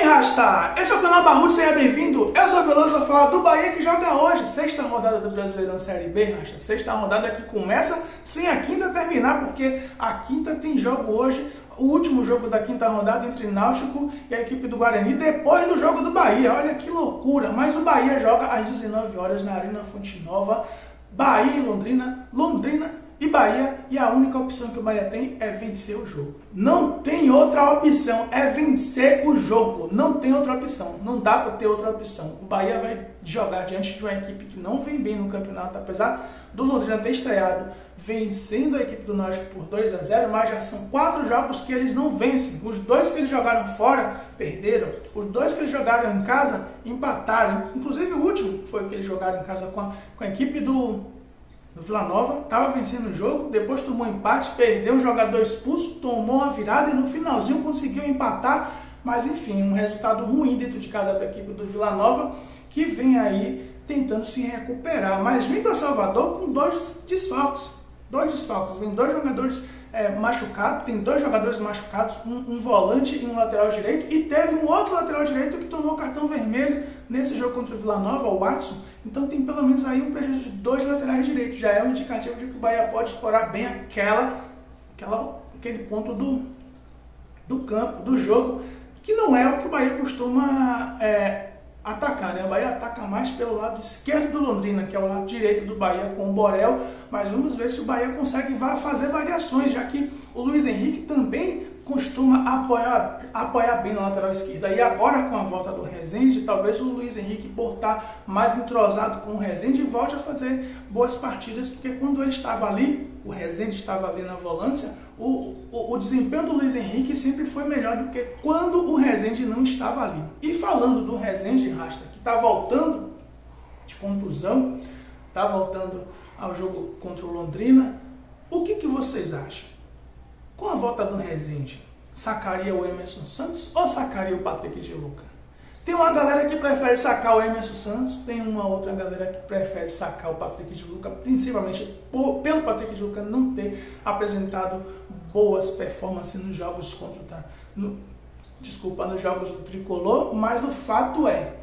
Rasta! Esse é o canal Barrudo, seja bem-vindo. Eu sou o Veloso, vou falar do Bahia que joga hoje, sexta rodada do Brasileirão Série B, Rasta. Sexta rodada que começa sem a quinta terminar, porque a quinta tem jogo hoje, o último jogo da quinta rodada entre Náutico e a equipe do Guarani, depois do jogo do Bahia. Olha que loucura, mas o Bahia joga às 19 horas na Arena Fonte Nova, Bahia e Londrina, e Bahia, e a única opção que o Bahia tem é vencer o jogo. Não tem outra opção, é vencer o jogo. Não tem outra opção, não dá para ter outra opção. O Bahia vai jogar diante de uma equipe que não vem bem no campeonato, apesar do Londrina ter estreado vencendo a equipe do Náutico por 2-0, mas já são 4 jogos que eles não vencem. Os 2 que eles jogaram fora, perderam. Os 2 que eles jogaram em casa, empataram. Inclusive o último foi o que eles jogaram em casa com a equipe do Vila Nova, estava vencendo o jogo, depois tomou empate, perdeu um jogador expulso, tomou uma virada e no finalzinho conseguiu empatar, mas enfim, um resultado ruim dentro de casa da equipe do Vila Nova, que vem aí tentando se recuperar, mas vem para Salvador com 2 desfalques, vem 2 jogadores machucados, tem 2 jogadores machucados, um volante e um lateral direito, e teve um outro lateral direito que tomou cartão vermelho nesse jogo contra o Vila Nova, o Watson. Então tem pelo menos aí um prejuízo de 2 laterais direitos, já é um indicativo de que o Bahia pode explorar bem aquele ponto do campo, do jogo, que não é o que o Bahia costuma atacar, né? O Bahia ataca mais pelo lado esquerdo do Londrina, que é o lado direito do Bahia com o Borel, mas vamos ver se o Bahia consegue fazer variações, já que o Luiz Henrique também costuma apoiar bem na lateral esquerda. E agora com a volta do Rezende, talvez o Luiz Henrique, por estar mais entrosado com o Rezende, volte a fazer boas partidas, porque quando ele estava ali, o Rezende estava ali na volância, o desempenho do Luiz Henrique sempre foi melhor do que quando o Rezende não estava ali. E falando do Rezende, Rasta, que está voltando de contusão, está voltando ao jogo contra o Londrina, o que vocês acham? Com a volta do Rezende, sacaria o Emerson Santos ou sacaria o Patrick de Luca? Tem uma galera que prefere sacar o Emerson Santos, tem uma outra galera que prefere sacar o Patrick de Luca, principalmente pelo Patrick de Luca não ter apresentado boas performances nos jogos nos jogos do Tricolor, mas o fato é,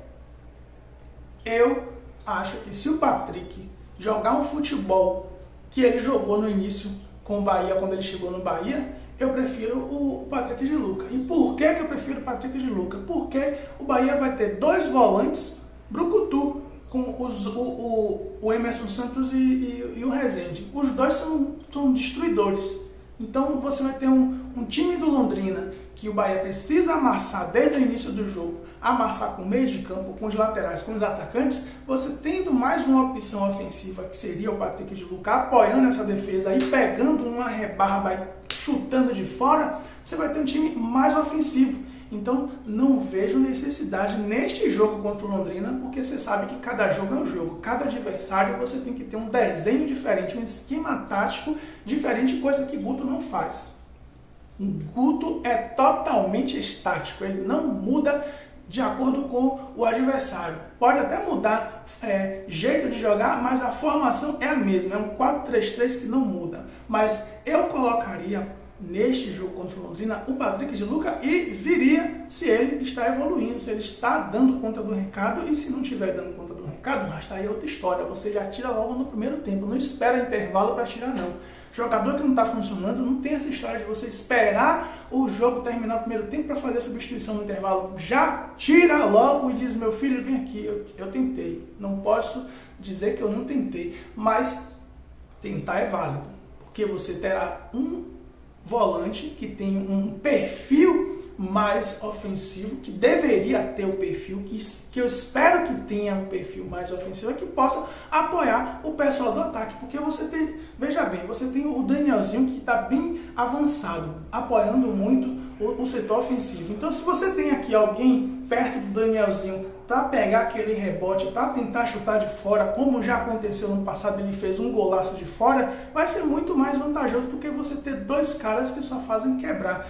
eu acho que se o Patrick jogar um futebol que ele jogou no início com o Bahia, quando ele chegou no Bahia, eu prefiro o Patrick de Luca. E por que eu prefiro o Patrick de Luca? Porque o Bahia vai ter 2 volantes, brucutu, com o Emerson Santos e o Rezende. Os 2 são destruidores. Então você vai ter um time do Londrina que o Bahia precisa amassar desde o início do jogo, amassar com o meio de campo, com os laterais, com os atacantes, você tendo mais uma opção ofensiva, que seria o Patrick de Luca, apoiando essa defesa e pegando uma rebarba e chutando de fora, você vai ter um time mais ofensivo. Então não vejo necessidade neste jogo contra o Londrina, porque você sabe que cada jogo é um jogo, cada adversário você tem que ter um desenho diferente, um esquema tático diferente, coisa que Guto não faz. O Guto é totalmente estático, ele não muda de acordo com o adversário. Pode até mudar jeito de jogar, mas a formação é a mesma, é um 4-3-3 que não muda. Mas eu colocaria neste jogo contra o Londrina o Patrick de Luca e viria se ele está evoluindo, se ele está dando conta do recado, e se não estiver dando conta do recado, mas tá aí outra história, você já tira logo no primeiro tempo, não espera intervalo para tirar não. Jogador que não está funcionando, não tem essa história de você esperar o jogo terminar o primeiro tempo para fazer a substituição no intervalo. Já tira logo e diz, meu filho, vem aqui, eu tentei. Não posso dizer que eu não tentei, mas tentar é válido, porque você terá um volante que tem um perfil mais ofensivo, que deveria ter o perfil, que eu espero que tenha um perfil mais ofensivo, que possa apoiar o pessoal do ataque, porque você tem, veja bem, você tem o Danielzinho que está bem avançado, apoiando muito o setor ofensivo. Então se você tem aqui alguém perto do Danielzinho para pegar aquele rebote, para tentar chutar de fora, como já aconteceu no passado, ele fez um golaço de fora, vai ser muito mais vantajoso do que você ter 2 caras que só fazem quebrar.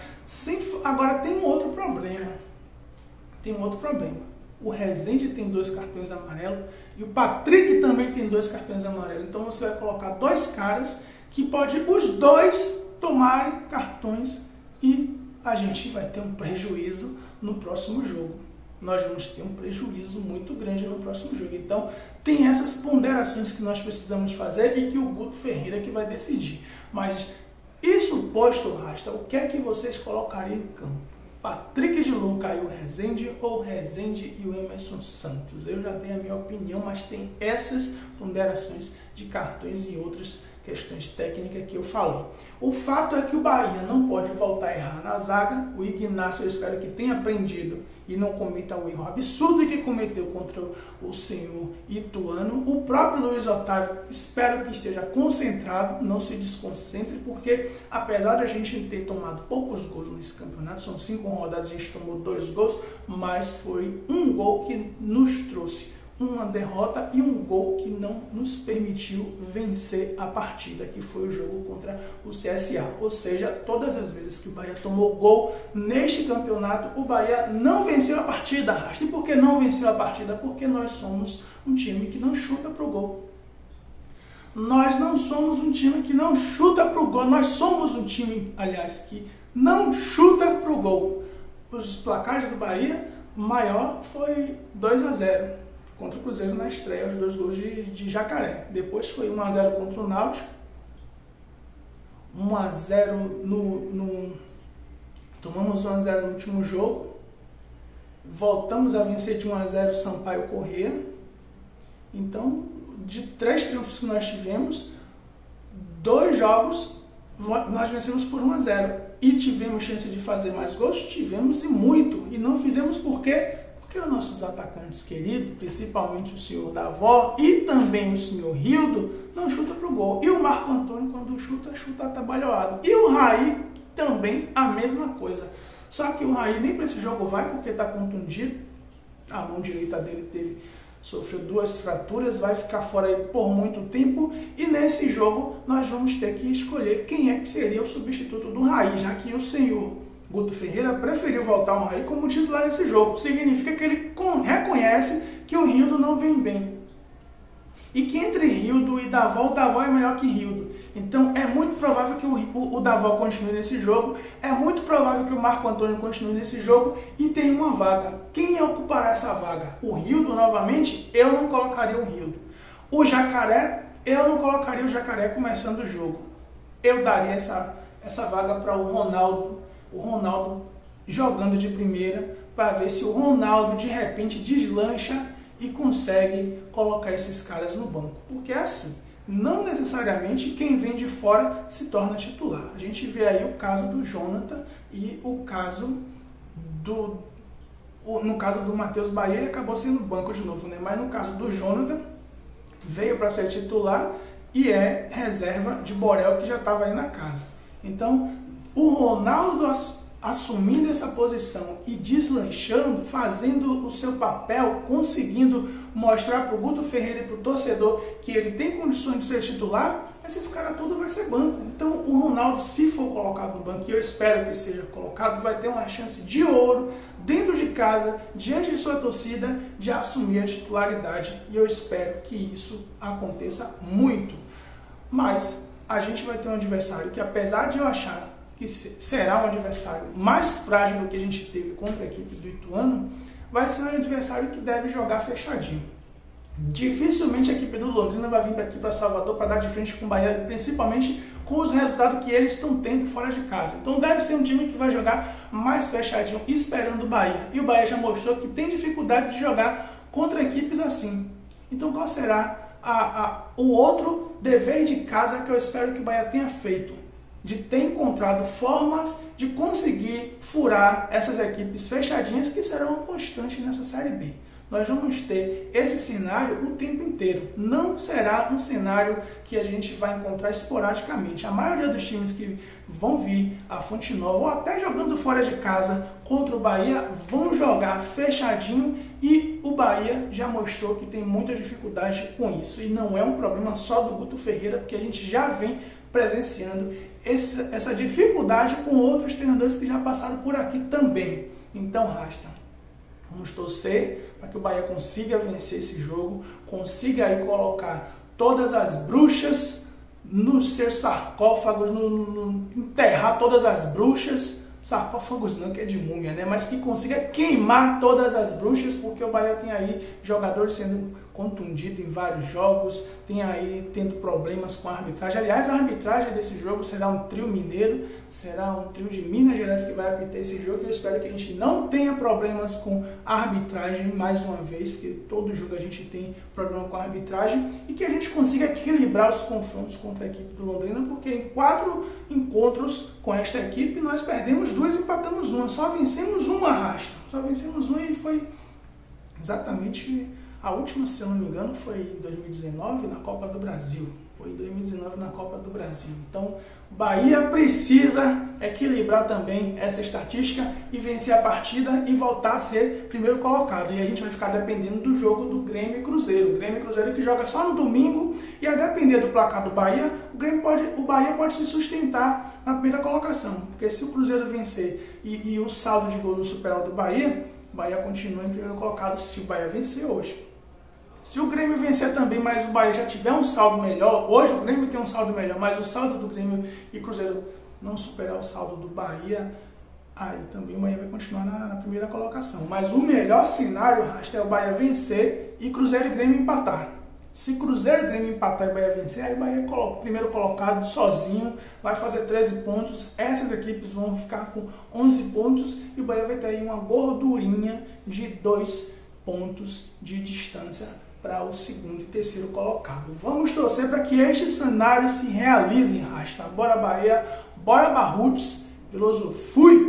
Agora tem um outro problema. O Rezende tem 2 cartões amarelos e o Patrick também tem 2 cartões amarelos. Então você vai colocar 2 caras que pode os 2 tomarem cartões e a gente vai ter um prejuízo no próximo jogo. Nós vamos ter um prejuízo muito grande no próximo jogo. Então, tem essas ponderações que nós precisamos fazer e que o Guto Ferreira que vai decidir. Mas, isso posto, Rasta, o que é que vocês colocariam em campo? Patrick de Luca e o Rezende ou Rezende e o Emerson Santos? Eu já dei a minha opinião, mas tem essas ponderações de cartões e outras questões técnicas que eu falei. O fato é que o Bahia não pode voltar a errar na zaga. O Ignacio, eu espero que tenha aprendido e não cometa o erro absurdo que cometeu contra o senhor Ituano. O próprio Luiz Otávio, espero que esteja concentrado, não se desconcentre, porque apesar de a gente ter tomado poucos gols nesse campeonato, são 5 rodadas, a gente tomou 2 gols, mas foi um gol que nos trouxe uma derrota e um gol que não nos permitiu vencer a partida, que foi o jogo contra o CSA. Ou seja, todas as vezes que o Bahia tomou gol neste campeonato, o Bahia não venceu a partida, Rasta. E por que não venceu a partida? Porque nós somos um time que não chuta pro gol. Nós não somos um time que não chuta pro gol. Nós somos um time, aliás, que não chuta pro gol. Os placares do Bahia, maior foi 2-0. Contra o Cruzeiro na estreia, os 2 gols de Jacaré. Depois foi 1-0 contra o Náutico. 1-0 tomamos 1-0 no último jogo. Voltamos a vencer de 1-0 Sampaio Corrêa. Então, de 3 triunfos que nós tivemos, 2 jogos nós vencemos por 1-0. E tivemos chance de fazer mais gols? Tivemos e muito. E não fizemos por quê? Porque os nossos atacantes queridos, principalmente o senhor Davó e também o senhor Rildo, não chuta pro gol. E o Marco Antônio, quando chuta atabalhoado. E o Raí também a mesma coisa. Só que o Raí nem para esse jogo vai porque está contundido. A mão direita dele sofreu 2 fraturas, vai ficar fora aí por muito tempo. E nesse jogo nós vamos ter que escolher quem é que seria o substituto do Raí, já que o senhor Guto Ferreira preferiu voltar o Raí como titular nesse jogo. Significa que ele reconhece que o Rildo não vem bem. E que entre Rildo e Davó, o Davó é melhor que Rildo. Então é muito provável que o Davó continue nesse jogo. É muito provável que o Marco Antônio continue nesse jogo e tenha uma vaga. Quem ocupará essa vaga? O Rildo novamente? Eu não colocaria o Rildo. O Jacaré? Eu não colocaria o Jacaré começando o jogo. Eu daria essa vaga para o Ronaldo jogando de primeira, para ver se o Ronaldo de repente deslancha e consegue colocar esses caras no banco. Porque é assim, não necessariamente quem vem de fora se torna titular. A gente vê aí o caso do Jonathan e o caso no caso do Matheus Bahia, ele acabou sendo banco de novo, né? Mas no caso do Jonathan, veio para ser titular e é reserva de Borel, que já estava aí na casa. Então, o Ronaldo assumindo essa posição e deslanchando, fazendo o seu papel, conseguindo mostrar para o Guto Ferreira e para o torcedor que ele tem condições de ser titular, esses caras tudo vai ser banco. Então o Ronaldo, se for colocado no banco, e eu espero que seja colocado, vai ter uma chance de ouro dentro de casa, diante de sua torcida, de assumir a titularidade. E eu espero que isso aconteça muito. Mas a gente vai ter um adversário que, apesar de eu achar que será um adversário mais frágil do que a gente teve contra a equipe do Ituano, vai ser um adversário que deve jogar fechadinho. Dificilmente a equipe do Londrina vai vir aqui para Salvador para dar de frente com o Bahia, principalmente com os resultados que eles estão tendo fora de casa. Então deve ser um time que vai jogar mais fechadinho, esperando o Bahia. E o Bahia já mostrou que tem dificuldade de jogar contra equipes assim. Então qual será o outro dever de casa que eu espero que o Bahia tenha feito? De ter encontrado formas de conseguir furar essas equipes fechadinhas que serão constantes nessa Série B. Nós vamos ter esse cenário o tempo inteiro. Não será um cenário que a gente vai encontrar esporadicamente. A maioria dos times que vão vir a Fonte Nova, ou até jogando fora de casa contra o Bahia, vão jogar fechadinho, e o Bahia já mostrou que tem muita dificuldade com isso. E não é um problema só do Guto Ferreira, porque a gente já vem presenciando essa dificuldade com outros treinadores que já passaram por aqui também. Então, Rasta, vamos torcer para que o Bahia consiga vencer esse jogo, consiga aí colocar todas as bruxas nos seus sarcófagos, enterrar todas as bruxas, sarcófagos não, que é de múmia, né? Mas que consiga queimar todas as bruxas, porque o Bahia tem aí jogadores sendo contundidos em vários jogos, tem aí tendo problemas com a arbitragem. Aliás, a arbitragem desse jogo será um trio mineiro, será um trio de Minas Gerais que vai apitar esse jogo, e eu espero que a gente não tenha problemas com a arbitragem mais uma vez, porque todo jogo a gente tem problema com a arbitragem, e que a gente consiga equilibrar os confrontos contra a equipe do Londrina, porque em 4 encontros com esta equipe nós perdemos 2 e empatamos 1, só vencemos 1 arrasta, só vencemos 1, e foi exatamente a última, se eu não me engano, foi em 2019 na Copa do Brasil. Foi em 2019 na Copa do Brasil. Então, o Bahia precisa equilibrar também essa estatística e vencer a partida e voltar a ser primeiro colocado. E a gente vai ficar dependendo do jogo do Grêmio e Cruzeiro. O Grêmio e Cruzeiro que joga só no domingo, e a depender do placar do Bahia, o Bahia pode se sustentar na primeira colocação. Porque se o Cruzeiro vencer e o saldo de gol não superar o do Bahia, o Bahia continua em primeiro colocado se o Bahia vencer hoje. Se o Grêmio vencer também, mas o Bahia já tiver um saldo melhor, hoje o Grêmio tem um saldo melhor, mas o saldo do Grêmio e Cruzeiro não superar o saldo do Bahia, aí também o Bahia vai continuar na primeira colocação. Mas o melhor cenário, Rasta, é o Bahia vencer e Cruzeiro e Grêmio empatar. Se Cruzeiro e Grêmio empatar e o Bahia vencer, aí o Bahia é primeiro colocado sozinho, vai fazer 13 pontos, essas equipes vão ficar com 11 pontos e o Bahia vai ter aí uma gordurinha de 2 pontos de distância para o segundo e terceiro colocado. Vamos torcer para que este cenário se realize, Rasta. Bora Bahia, bora Barrutes, Veloso, fui!